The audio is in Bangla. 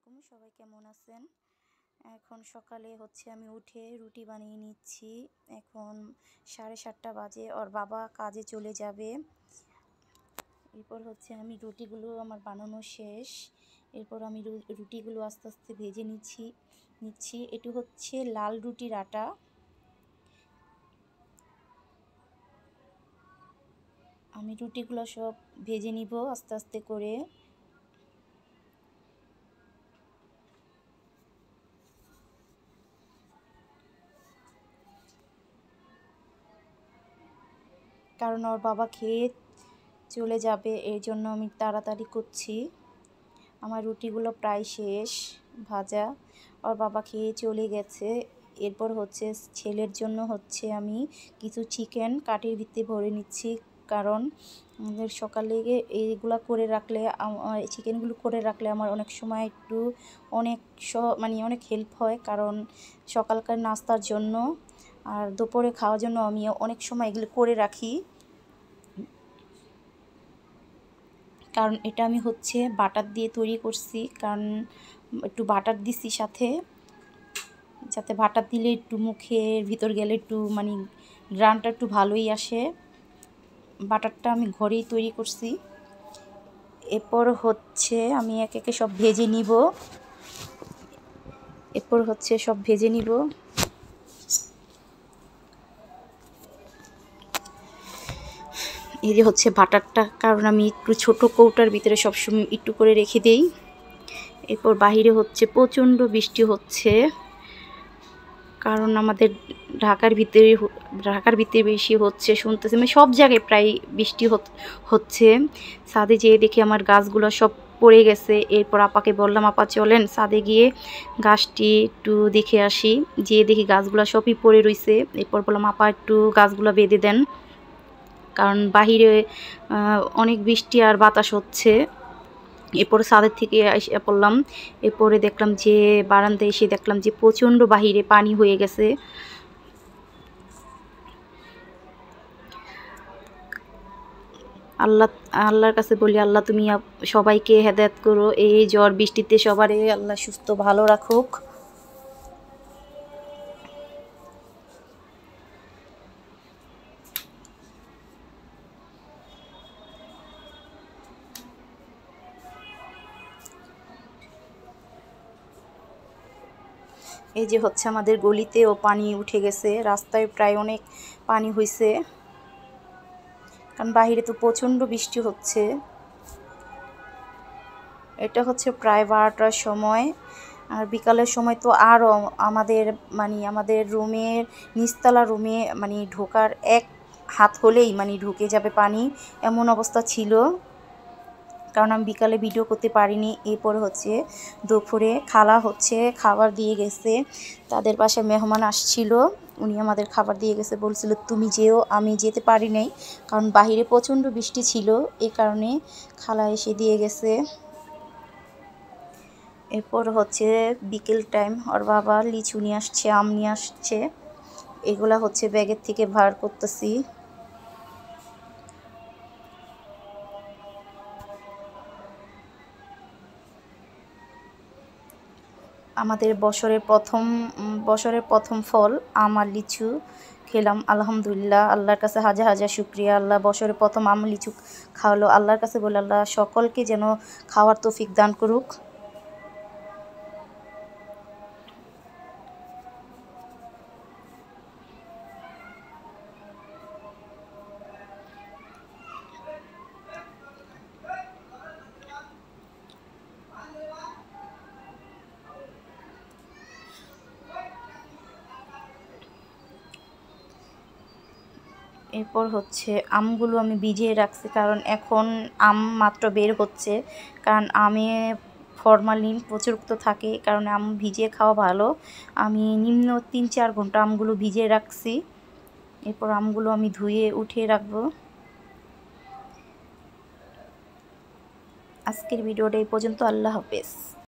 আলাইকুম, সবাই কেমন আছেন? এখন সকালে আমি উঠে রুটি বানিয়ে নিচ্ছি। এখন 7:30 বাজে, ওর বাবা কাজে চলে যাবে। এরপর আমি রুটিগুলো আমার বানানো শেষ। এরপর আমি রুটিগুলো আস্তে আস্তে ভেজে নিচ্ছি। এটি লাল রুটির আটা। আমি রুটিগুলো সব ভেজে নিব আস্তে আস্তে করে। কারণ ওর বাবা খেয়ে চলে যাবে, এই জন্য আমি তাড়াতাড়ি করছি। আমার রুটিগুলো প্রায় শেষ ভাজা, ওর বাবা খেয়ে চলে গেছে। এরপর ছেলের জন্য আমি কিছু চিকেন কাঠের ভিতরে ভরে নিচ্ছি, কারণ আমাদের সকালে এইগুলা করে রাখলে, চিকেনগুলো করে রাখলে আমার অনেক সময় অনেক হেল্প হয়। কারণ সকালকার নাস্তার জন্য আর দুপুরে খাওয়ার জন্য আমি অনেক সময় এগুলো করে রাখি। কারণ এটা আমি বাটার দিয়ে তৈরি করছি, কারণ একটু বাটার দিছি সাথে, যাতে বাটার দিলে একটু মুখের ভিতর গেলে একটু গ্রানটা একটু ভালোই আসে। বাটারটা আমি ঘরেই তৈরি করছি। এরপর আমি একে একে সব ভেজে নিব। এই যে বাটারটা, কারণ আমি একটু ছোট কৌটার ভিতরে সবসময় একটু করে রেখে দেই। এরপর বাহিরে প্রচণ্ড বৃষ্টি হচ্ছে, কারণ আমাদের ঢাকার ভিতরে বেশি শুনতেছি, সব জায়গায় প্রায় বৃষ্টি হচ্ছে। ছাদে যেয়ে দেখি আমার গাছগুলো সব পড়ে গেছে। এরপর আপাকে বললাম, আপা চলেন ছাদে গিয়ে গাছটি একটু দেখে আসি। যেয়ে দেখি গাছগুলো সবই পড়ে রইছে। এরপর বললাম, আপা একটু গাছগুলো বেঁধে দেন, কারণ বাহিরে অনেক বৃষ্টি আর বাতাস হচ্ছে। এরপর ছাদের থেকে এসে পড়লাম। এরপরে দেখলাম যে বারান্দায় এসে দেখলাম যে প্রচণ্ড বাহিরে পানি হয়ে গেছে। আল্লাহর কাছে বলি, আল্লাহ তুমি সবাইকে হেদায়েত করো, এই ঝড় বৃষ্টিতে সবারই আল্লাহ সুস্থ ভালো রাখুক। এই যে আমাদের গলিতেও পানি উঠে গেছে, রাস্তায় প্রায় অনেক পানি হয়েছে, কারণ বাহিরে তো প্রচণ্ড বৃষ্টি হচ্ছে। এটা প্রায় 12টার সময়। আর বিকালের সময় তো আরও আমাদের রুমের নিচতলা রুমে ঢোকার এক হাত হলেই ঢুকে যাবে পানি, এমন অবস্থা ছিল। কারণ আমি বিকালে ভিডিও করতে পারিনি। এরপর দুপুরে খালা খাবার দিয়ে গেছে, তাদের বাসায় মেহমান আসছিল, উনি আমাদের খাবার দিয়ে গেছে। বলছিল তুমি যেও, আমি যেতে পারি নাই, কারণ বাহিরে প্রচণ্ড বৃষ্টি ছিল, এই কারণে খালা এসে দিয়ে গেছে। এরপর বিকেল টাইম, ওর বাবা লিচু নিয়ে আসছে, আম নিয়ে আসছে, এগুলা ব্যাগের থেকে ভার করতেছি। আমাদের বছরের প্রথম ফল আম আর লিচু খেলাম, আলহামদুলিল্লাহ। আল্লাহর কাছে হাজার হাজার শুকরিয়া, আল্লাহ বছরের প্রথম আম লিচু খাওয়ালো। আল্লাহর কাছে বলে, আল্লাহ সকলকে যেন খাওয়ার তৌফিক দান করুক। এরপর আমগুলো আমি ভিজিয়ে রাখছি, কারণ এখন আম মাত্র বের হচ্ছে, কারণ আমে ফরমালিন প্রচুরক্ত থাকে, কারণ আম ভিজিয়ে খাওয়া ভালো। আমি নিম্ন 3-4 ঘন্টা আমগুলো ভিজিয়ে রাখছি। এরপর আমগুলো আমি ধুয়ে উঠিয়ে রাখবো। আজকের ভিডিওটা এই পর্যন্ত। আল্লাহ হাফেজ।